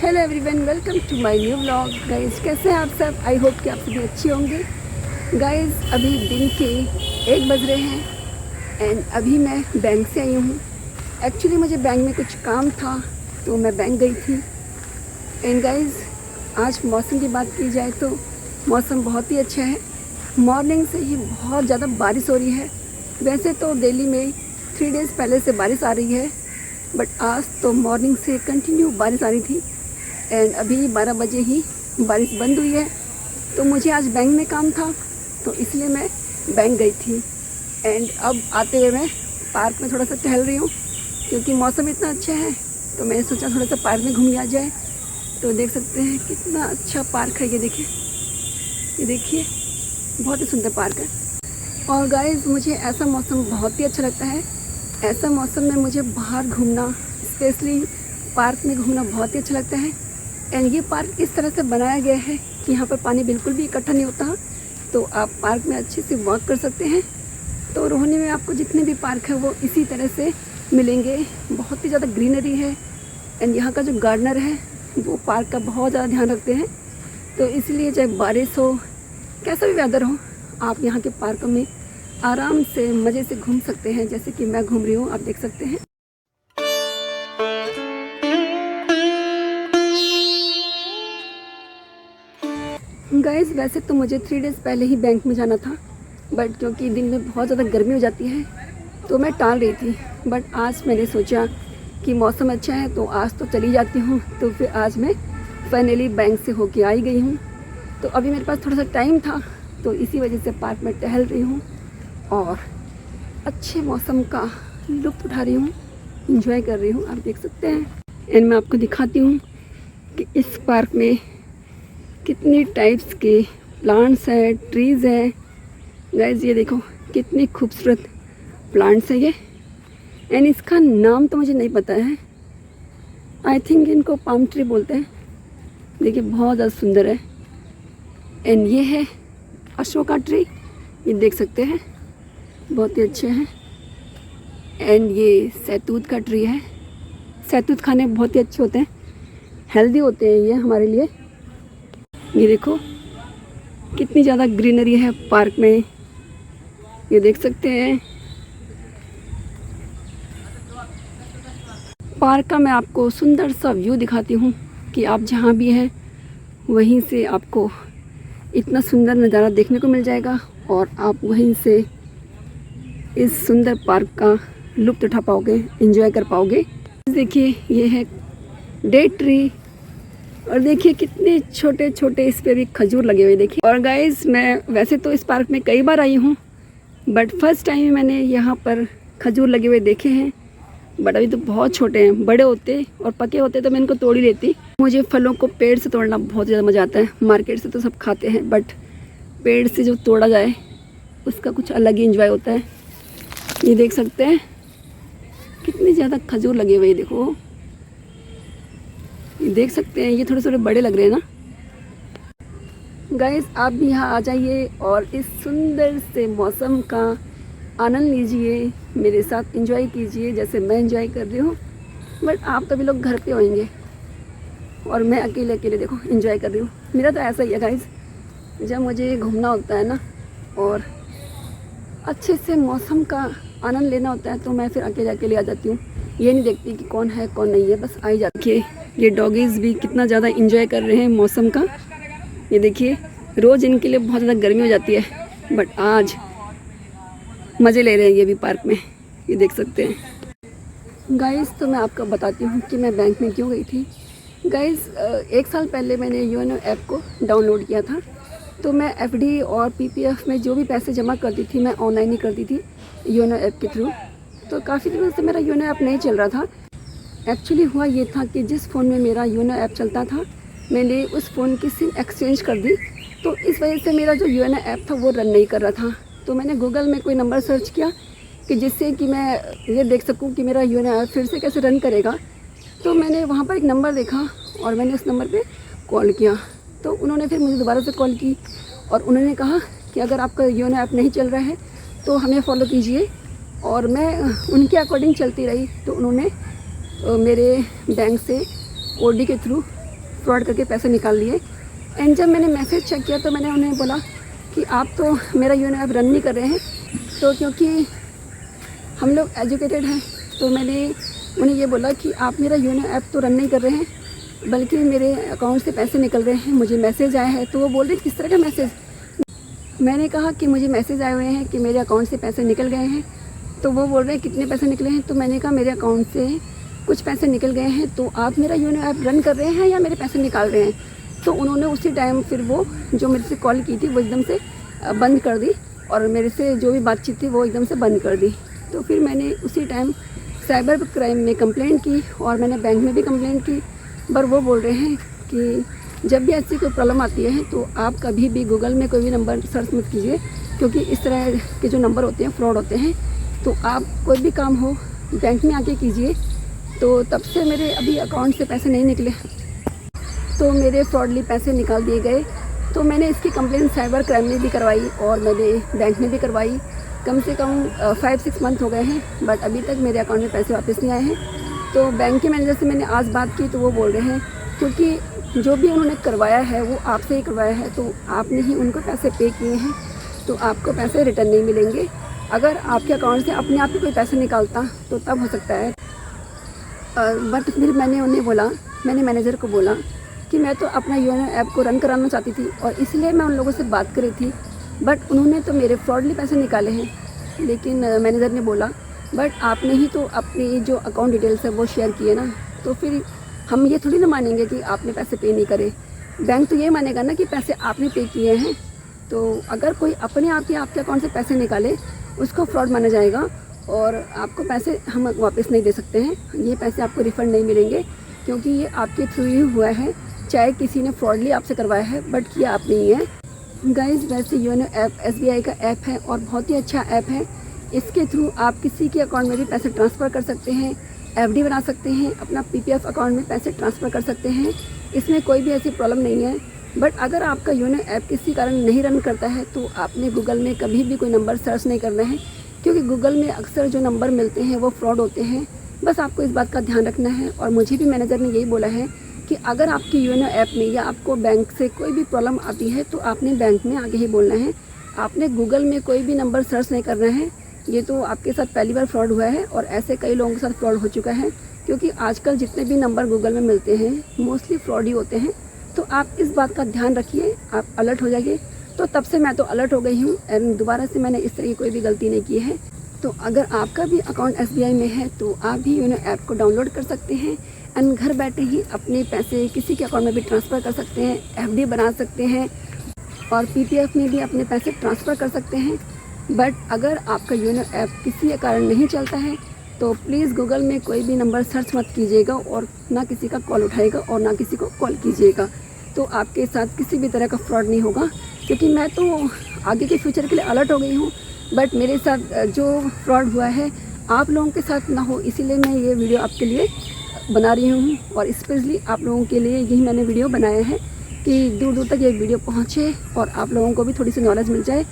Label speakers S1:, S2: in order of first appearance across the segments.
S1: Hello everyone, welcome to my new vlog. Guys, कैसे हैं आप सब? आई होप कि आप सभी अच्छे होंगे। गाइस, अभी दिन के 1 बज रहे हैं एंड अभी मैं बैंक से आई हूँ। एक्चुअली मुझे बैंक में कुछ काम था तो मैं बैंक गई थी। एंड गाइस, आज मौसम की बात की जाए तो मौसम बहुत ही अच्छा है। मॉर्निंग से ही बहुत ज़्यादा बारिश हो रही है। वैसे तो दिल्ली में 3 डेज़ पहले से बारिश आ रही है, बट आज तो मॉर्निंग से कंटिन्यू बारिश आ रही थी एंड अभी 12 बजे ही बारिश बंद हुई है। तो मुझे आज बैंक में काम था तो इसलिए मैं बैंक गई थी। एंड अब आते हुए मैं पार्क में थोड़ा सा टहल रही हूँ क्योंकि मौसम इतना अच्छा है तो मैंने सोचा थोड़ा सा पार्क में घूम लिया जाए। तो देख सकते हैं कितना अच्छा पार्क है। ये देखिए बहुत ही सुंदर पार्क है। और गाइस, मुझे ऐसा मौसम बहुत ही अच्छा लगता है। ऐसा मौसम में मुझे बाहर घूमना, स्पेशली पार्क में घूमना बहुत ही अच्छा लगता है। एंड ये पार्क इस तरह से बनाया गया है कि यहाँ पर पानी बिल्कुल भी इकट्ठा नहीं होता, तो आप पार्क में अच्छे से वॉक कर सकते हैं। तो रोहनी में आपको जितने भी पार्क है वो इसी तरह से मिलेंगे। बहुत ही ज़्यादा ग्रीनरी है एंड यहाँ का जो गार्डनर है वो पार्क का बहुत ज़्यादा ध्यान रखते हैं। तो इसलिए चाहे बारिश हो, कैसा भी वेदर हो, आप यहाँ के पार्क में आराम से मज़े से घूम सकते हैं, जैसे कि मैं घूम रही हूँ, आप देख सकते हैं। गाइस, वैसे तो मुझे 3 डेज़ पहले ही बैंक में जाना था, बट क्योंकि दिन में बहुत ज़्यादा गर्मी हो जाती है तो मैं टाल रही थी। बट आज मैंने सोचा कि मौसम अच्छा है तो आज तो चली जाती हूँ। तो फिर आज मैं फाइनली बैंक से होके आई गई हूँ। तो अभी मेरे पास थोड़ा सा टाइम था तो इसी वजह से पार्क में टहल रही हूँ और अच्छे मौसम का लुत्फ़ उठा रही हूँ, इंजॉय कर रही हूँ, आप देख सकते हैं। एंड मैं आपको दिखाती हूँ कि इस पार्क में कितनी टाइप्स के प्लांट्स हैं, ट्रीज़ हैं। गाइस, ये देखो कितनी खूबसूरत प्लांट्स है ये। एंड इसका नाम तो मुझे नहीं पता है, आई थिंक इनको पाम ट्री बोलते हैं। देखिए बहुत ज़्यादा सुंदर है। एंड ये है अशोका ट्री, ये देख सकते हैं बहुत ही अच्छे हैं। एंड ये सैतूत का ट्री है। सैतूत खाने बहुत ही अच्छे होते हैं, हेल्दी होते हैं ये हमारे लिए। ये देखो कितनी ज़्यादा ग्रीनरी है पार्क में, ये देख सकते हैं। पार्क का मैं आपको सुंदर सा व्यू दिखाती हूँ कि आप जहाँ भी हैं वहीं से आपको इतना सुंदर नज़ारा देखने को मिल जाएगा और आप वहीं से इस सुंदर पार्क का लुत्फ़ उठा पाओगे, एंजॉय कर पाओगे। देखिए ये है डेट ट्री और देखिए कितने छोटे छोटे इस पे भी खजूर लगे हुए देखिए। और गाइस, मैं वैसे तो इस पार्क में कई बार आई हूँ बट फर्स्ट टाइम मैंने यहाँ पर खजूर लगे हुए देखे हैं। बट अभी तो बहुत छोटे हैं, बड़े होते और पके होते तो मैं इनको तोड़ ही लेती। मुझे फलों को पेड़ से तोड़ना बहुत ज़्यादा मज़ा आता है। मार्केट से तो सब खाते हैं बट पेड़ से जो तोड़ा जाए उसका कुछ अलग ही इंजॉय होता है। ये देख सकते हैं कितने ज़्यादा खजूर लगे हुए, देखो ये देख सकते हैं। ये थोड़े थोड़े बड़े लग रहे हैं ना। गाइस, आप भी यहाँ आ जाइए और इस सुंदर से मौसम का आनंद लीजिए, मेरे साथ एंजॉय कीजिए जैसे मैं एंजॉय कर रही हूँ। बट आप तो भी लोग घर पे होंगे और मैं अकेले अकेले देखो एंजॉय कर रही हूँ। मेरा तो ऐसा ही है गाइस, जब मुझे घूमना होता है ना और अच्छे से मौसम का आनंद लेना होता है तो मैं फिर अकेले अकेले आ जाती हूँ। ये नहीं देखती कि कौन है कौन नहीं है, बस आ ही जाती है। ये डॉगीज़ भी कितना ज़्यादा इंजॉय कर रहे हैं मौसम का। ये देखिए, रोज़ इनके लिए बहुत ज़्यादा गर्मी हो जाती है बट आज मज़े ले रहे हैं ये भी पार्क में, ये देख सकते हैं। गाइस, तो मैं आपको बताती हूँ कि मैं बैंक में क्यों गई थी। गाइस, 1 साल पहले मैंने योनो ऐप को डाउनलोड किया था। तो मैं एफडी और पीपीएफ में जो भी पैसे जमा करती थी मैं ऑनलाइन ही करती थी योनो ऐप के थ्रू। तो काफ़ी दिनों से मेरा योनो ऐप नहीं चल रहा था। एक्चुअली हुआ ये था कि जिस फ़ोन में मेरा योनो ऐप चलता था मैंने उस फ़ोन की सिम एक्सचेंज कर दी, तो इस वजह से मेरा जो योनो ऐप था वो रन नहीं कर रहा था। तो मैंने गूगल में कोई नंबर सर्च किया कि जिससे कि मैं ये देख सकूं कि मेरा योनो ऐप फिर से कैसे रन करेगा। तो मैंने वहाँ पर एक नंबर देखा और मैंने उस नंबर पे कॉल किया। तो उन्होंने फिर मुझे दोबारा से कॉल की और उन्होंने कहा कि अगर आपका योनो ऐप नहीं चल रहा है तो हमें फॉलो कीजिए। और मैं उनके अकॉर्डिंग चलती रही। तो उन्होंने मेरे बैंक से ओडी के थ्रू फ्रॉड करके पैसे निकाल लिए। एंड जब मैंने मैसेज चेक किया तो मैंने उन्हें बोला कि आप तो मेरा योनो ऐप रन नहीं कर रहे हैं। तो क्योंकि हम लोग एजुकेटेड हैं तो मैंने उन्हें ये बोला कि आप मेरा योनो ऐप तो रन नहीं कर रहे हैं, बल्कि मेरे अकाउंट से पैसे निकल रहे हैं, मुझे मैसेज आया है। तो वो बोल रहे किस तरह का मैसेज? मैंने कहा कि मुझे मैसेज आए हुए हैं कि मेरे अकाउंट से पैसे निकल गए हैं। तो वो बोल रहे हैं कितने पैसे निकले हैं? तो मैंने कहा मेरे अकाउंट से कुछ पैसे निकल गए हैं। तो आप मेरा योनो ऐप रन कर रहे हैं या मेरे पैसे निकाल रहे हैं? तो उन्होंने उसी टाइम फिर वो जो मेरे से कॉल की थी वो एकदम से बंद कर दी और मेरे से जो भी बातचीत थी वो एकदम से बंद कर दी। तो फिर मैंने उसी टाइम साइबर क्राइम में कंप्लेंट की और मैंने बैंक में भी कंप्लेंट की। पर वो बोल रहे हैं कि जब भी ऐसी कोई प्रॉब्लम आती है तो आप कभी भी गूगल में कोई भी नंबर सर्च मत कीजिए, क्योंकि इस तरह के जो नंबर होते हैं फ्रॉड होते हैं। तो आप कोई भी काम हो बैंक में आके कीजिए। तो तब से मेरे अभी अकाउंट से पैसे नहीं निकले, तो मेरे फ्रॉडली पैसे निकाल दिए गए। तो मैंने इसकी कंप्लेंट साइबर क्राइम में भी करवाई और मैंने बैंक में भी करवाई। कम से कम 5-6 मंथ हो गए हैं, बट अभी तक मेरे अकाउंट में पैसे वापस नहीं आए हैं। तो बैंक के मैनेजर से मैंने आज बात की तो वो बोल रहे हैं क्योंकि जो भी उन्होंने करवाया है वो आपसे ही करवाया है, तो आपने ही उनको पैसे पे किए हैं, तो आपको पैसे रिटर्न नहीं मिलेंगे। अगर आपके अकाउंट से अपने आप ही कोई पैसे निकालता तो तब हो सकता है। बट फिर मैंने उन्हें बोला, मैंने मैनेजर को बोला कि मैं तो अपना योनो ऐप को रन कराना चाहती थी और इसलिए मैं उन लोगों से बात करी थी, बट उन्होंने तो मेरे फ्रॉडली पैसे निकाले हैं। लेकिन मैनेजर ने बोला बट आपने ही तो अपनी जो अकाउंट डिटेल्स है वो शेयर किए ना, तो फिर हम ये थोड़ी ना मानेंगे कि आपने पैसे पे नहीं करे। बैंक तो ये मानेगा ना कि पैसे आपने पे किए हैं। तो अगर कोई अपने आप ही आपके अकाउंट से पैसे निकाले उसको फ्रॉड माना जाएगा और आपको पैसे हम वापस नहीं दे सकते हैं। ये पैसे आपको रिफ़ंड नहीं मिलेंगे क्योंकि ये आपके थ्रू ही हुआ है, चाहे किसी ने फ्रॉडली आपसे करवाया है बट किया आपने ही है। गाइस वैसे योनो ऐप SBI का ऐप है और बहुत ही अच्छा ऐप है। इसके थ्रू आप किसी के अकाउंट में भी पैसे ट्रांसफ़र कर सकते हैं, FD बना सकते हैं, अपना PPF अकाउंट में पैसे ट्रांसफ़र कर सकते हैं। इसमें कोई भी ऐसी प्रॉब्लम नहीं है। बट अगर आपका योनो ऐप किसी कारण नहीं रन करता है तो आपने गूगल में कभी भी कोई नंबर सर्च नहीं करना है, क्योंकि गूगल में अक्सर जो नंबर मिलते हैं वो फ्रॉड होते हैं। बस आपको इस बात का ध्यान रखना है। और मुझे भी मैनेजर ने यही बोला है कि अगर आपकी योनो ऐप में या आपको बैंक से कोई भी प्रॉब्लम आती है तो आपने बैंक में आगे ही बोलना है। आपने गूगल में कोई भी नंबर सर्च नहीं करना है। ये तो आपके साथ पहली बार फ्रॉड हुआ है और ऐसे कई लोगों के साथ फ्रॉड हो चुका है, क्योंकि आजकल जितने भी नंबर गूगल में मिलते हैं मोस्टली फ्रॉड ही होते हैं। तो आप इस बात का ध्यान रखिए, आप अलर्ट हो जाइए। तो तब से मैं तो अलर्ट हो गई हूँ एंड दोबारा से मैंने इस तरह की कोई भी गलती नहीं की है। तो अगर आपका भी अकाउंट SBI में है तो आप भी योनो ऐप को डाउनलोड कर सकते हैं एंड घर बैठे ही अपने पैसे किसी के अकाउंट में भी ट्रांसफ़र कर सकते हैं, FD बना सकते हैं और PPF में भी अपने पैसे ट्रांसफ़र कर सकते हैं। बट अगर आपका योनो ऐप किसी कारण नहीं चलता है तो प्लीज़ गूगल में कोई भी नंबर सर्च मत कीजिएगा और ना किसी का कॉल उठाएगा और ना किसी को कॉल कीजिएगा। तो आपके साथ किसी भी तरह का फ्रॉड नहीं होगा, क्योंकि मैं तो आगे के फ्यूचर के लिए अलर्ट हो गई हूँ। बट मेरे साथ जो फ्रॉड हुआ है आप लोगों के साथ ना हो, इसीलिए मैं ये वीडियो आपके लिए बना रही हूँ और स्पेशली आप लोगों के लिए यही मैंने वीडियो बनाया है कि दूर दूर तक ये वीडियो पहुँचे और आप लोगों को भी थोड़ी सी नॉलेज मिल जाए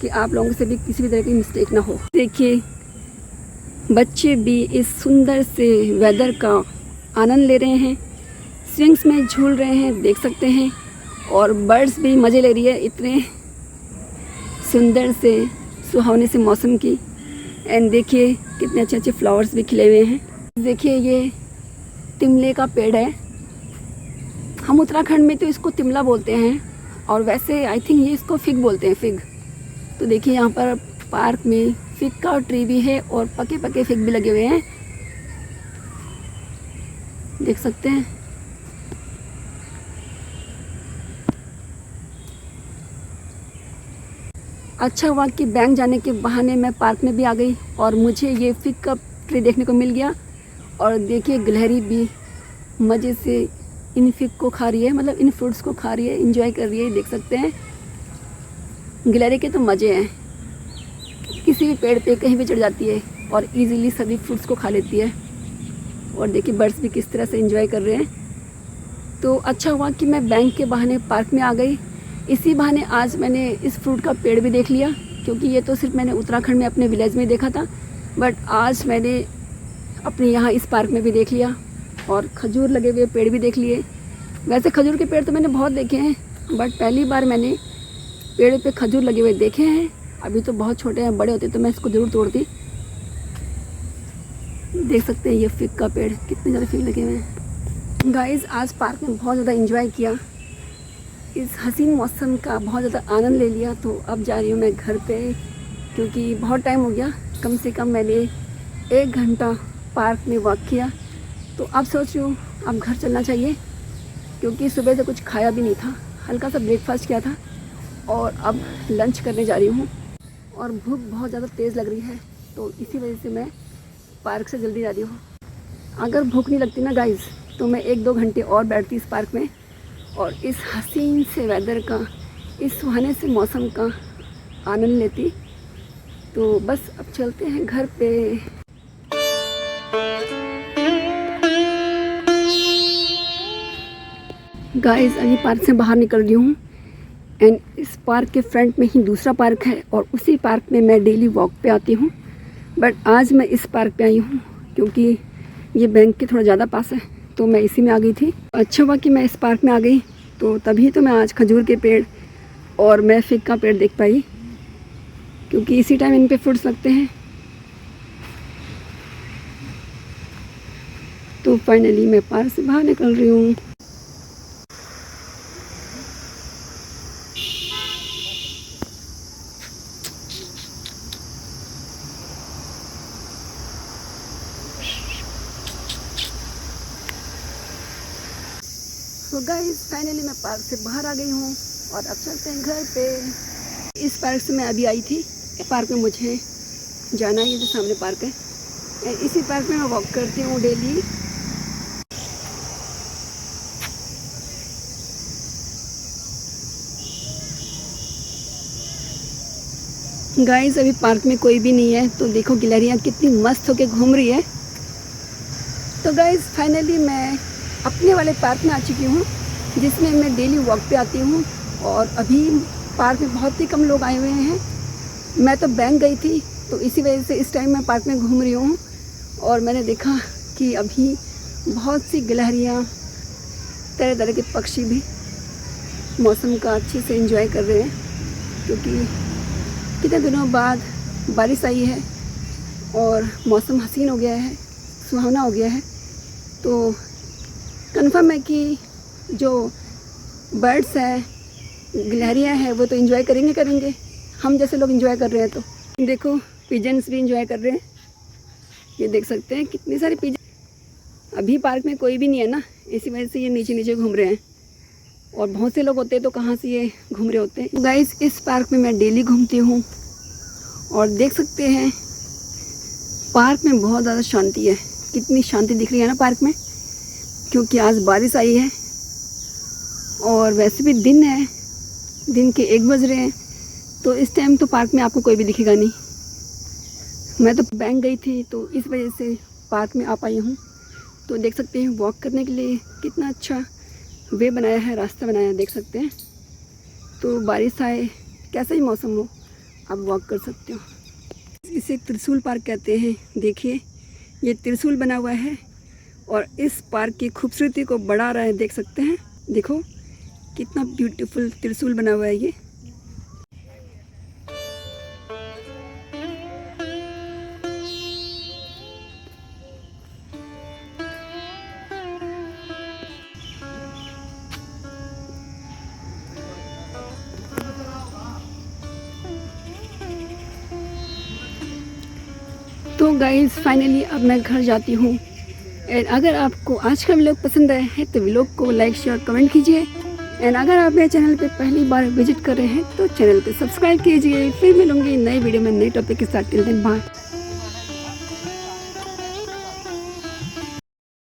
S1: कि आप लोगों से भी किसी भी तरह की मिस्टेक ना हो। देखिए बच्चे भी इस सुंदर से वेदर का आनंद ले रहे हैं, स्विंग्स में झूल रहे हैं, देख सकते हैं। और बर्ड्स भी मज़े ले रही है इतने सुंदर से सुहावने से मौसम की। एंड देखिए कितने अच्छे अच्छे फ्लावर्स भी खिले हुए हैं। देखिए ये तिमले का पेड़ है, हम उत्तराखंड में तो इसको तिमला बोलते हैं और वैसे आई थिंक ये इसको फिग बोलते हैं, फिग। तो देखिए यहाँ पर पार्क में फिग का ट्री भी है और पके पके फिग भी लगे हुए हैं, देख सकते हैं। अच्छा हुआ कि बैंक जाने के बहाने मैं पार्क में भी आ गई और मुझे ये फिग का ट्री देखने को मिल गया। और देखिए गिलहरी भी मज़े से इन फिग को खा रही है, मतलब इन फ्रूट्स को खा रही है, इंजॉय कर रही है, देख सकते हैं। गिलहरी के तो मज़े हैं, किसी भी पेड़ पे कहीं भी चढ़ जाती है और इजीली सभी फ्रूट्स को खा लेती है। और देखिए बर्ड्स भी किस तरह से एंजॉय कर रहे हैं। तो अच्छा हुआ कि मैं बैंक के बहाने पार्क में आ गई। इसी बहाने आज मैंने इस फ्रूट का पेड़ भी देख लिया, क्योंकि ये तो सिर्फ मैंने उत्तराखंड में अपने विलेज में देखा था, बट आज मैंने अपने यहाँ इस पार्क में भी देख लिया और खजूर लगे हुए पेड़ भी देख लिए। वैसे खजूर के पेड़ तो मैंने बहुत देखे हैं, बट पहली बार मैंने पेड़ पे खजूर लगे हुए देखे हैं। अभी तो बहुत छोटे हैं, बड़े होते तो मैं इसको ज़रूर तोड़ती। देख सकते हैं ये फिग का पेड़, कितने ज़्यादा फिग लगे हुए हैं। गाइस आज पार्क में बहुत ज़्यादा एंजॉय किया, इस हसीन मौसम का बहुत ज़्यादा आनंद ले लिया। तो अब जा रही हूँ मैं घर पे, क्योंकि बहुत टाइम हो गया, कम से कम मैंने 1 घंटा पार्क में वॉक किया। तो अब सोच रही हूँ अब घर चलना चाहिए, क्योंकि सुबह से कुछ खाया भी नहीं था, हल्का सा ब्रेकफास्ट किया था और अब लंच करने जा रही हूँ। और भूख बहुत ज़्यादा तेज़ लग रही है, तो इसी वजह से मैं पार्क से जल्दी जा रही हूँ। अगर भूख नहीं लगती ना गाइस, तो मैं 1-2 घंटे और बैठती इस पार्क में और इस हसीन से वेदर का, इस सुहाने से मौसम का आनंद लेती। तो बस अब चलते हैं घर पे। गाइस अभी पार्क से बाहर निकल रही हूँ एंड इस पार्क के फ्रंट में ही दूसरा पार्क है और उसी पार्क में मैं डेली वॉक पे आती हूँ। बट आज मैं इस पार्क पे आई हूँ क्योंकि ये बैंक के थोड़ा ज़्यादा पास है, तो मैं इसी में आ गई थी। अच्छा हुआ कि मैं इस पार्क में आ गई, तो तभी तो मैं आज खजूर के पेड़ और मैं फिग का पेड़ देख पाई, क्योंकि इसी टाइम इन पे फ्रूट्स लगते हैं। तो फाइनली मैं पार्क से बाहर निकल रही हूँ। तो गाइस फाइनली मैं पार्क से बाहर आ गई हूँ और अब चलते हैं घर पे। इस पार्क से मैं अभी आई थी, पार्क में मुझे जाना है, ये जो सामने पार्क है, इसी पार्क में मैं वॉक करती हूँ डेली। गाइस अभी पार्क में कोई भी नहीं है, तो देखो गिलहरियाँ कितनी मस्त होके घूम रही है। तो गाइस फाइनली मैं अपने वाले पार्क में आ चुकी हूँ, जिसमें मैं डेली वॉक पे आती हूँ। और अभी पार्क में बहुत ही कम लोग आए हुए हैं। मैं तो बैंक गई थी, तो इसी वजह से इस टाइम मैं पार्क में घूम रही हूँ। और मैंने देखा कि अभी बहुत सी गिलहरियाँ, तरह तरह के पक्षी भी मौसम का अच्छे से एंजॉय कर रहे हैं, क्योंकि कितने दिनों बाद बारिश आई है और मौसम हसीन हो गया है, सुहावना हो गया है। तो कन्फर्म है कि जो बर्ड्स हैं, गिलहरियाँ हैं, वो तो एंजॉय करेंगे। हम जैसे लोग एंजॉय कर रहे हैं। तो देखो पिजन्स भी एंजॉय कर रहे हैं, ये देख सकते हैं कितने सारे पिजन। अभी पार्क में कोई भी नहीं है ना, इसी वजह से ये नीचे नीचे घूम रहे हैं। और बहुत से लोग होते हैं तो कहाँ से ये घूम रहे होते हैं। गाइस इस पार्क में मैं डेली घूमती हूँ और देख सकते हैं पार्क में बहुत ज़्यादा शांति है। कितनी शांति दिख रही है ना पार्क में, क्योंकि आज बारिश आई है और वैसे भी दिन है, दिन के 1 बज रहे हैं। तो इस टाइम तो पार्क में आपको कोई भी दिखेगा नहीं। मैं तो बैंक गई थी, तो इस वजह से पार्क में आ पाई हूँ। तो देख सकते हैं वॉक करने के लिए कितना अच्छा वे बनाया है, रास्ता बनाया है, देख सकते हैं। तो बारिश आए, कैसा ही मौसम हो, आप वॉक कर सकते हो। इसे त्रिशूल पार्क कहते हैं। देखिए ये त्रिशूल बना हुआ है और इस पार्क की खूबसूरती को बढ़ा रहा है, देख सकते हैं। देखो कितना ब्यूटीफुल त्रिशूल बना हुआ है ये। तो गाइस फाइनली अब मैं घर जाती हूँ। एंड अगर आपको आज का व्लॉग पसंद आया है तो व्लॉग को लाइक शेयर कमेंट कीजिए। एंड अगर आप मेरे चैनल पे पहली बार विजिट कर रहे हैं तो चैनल को सब्सक्राइब कीजिए। फिर मिलूंगी नई वीडियो में नए टॉपिक के साथ। Till then bye.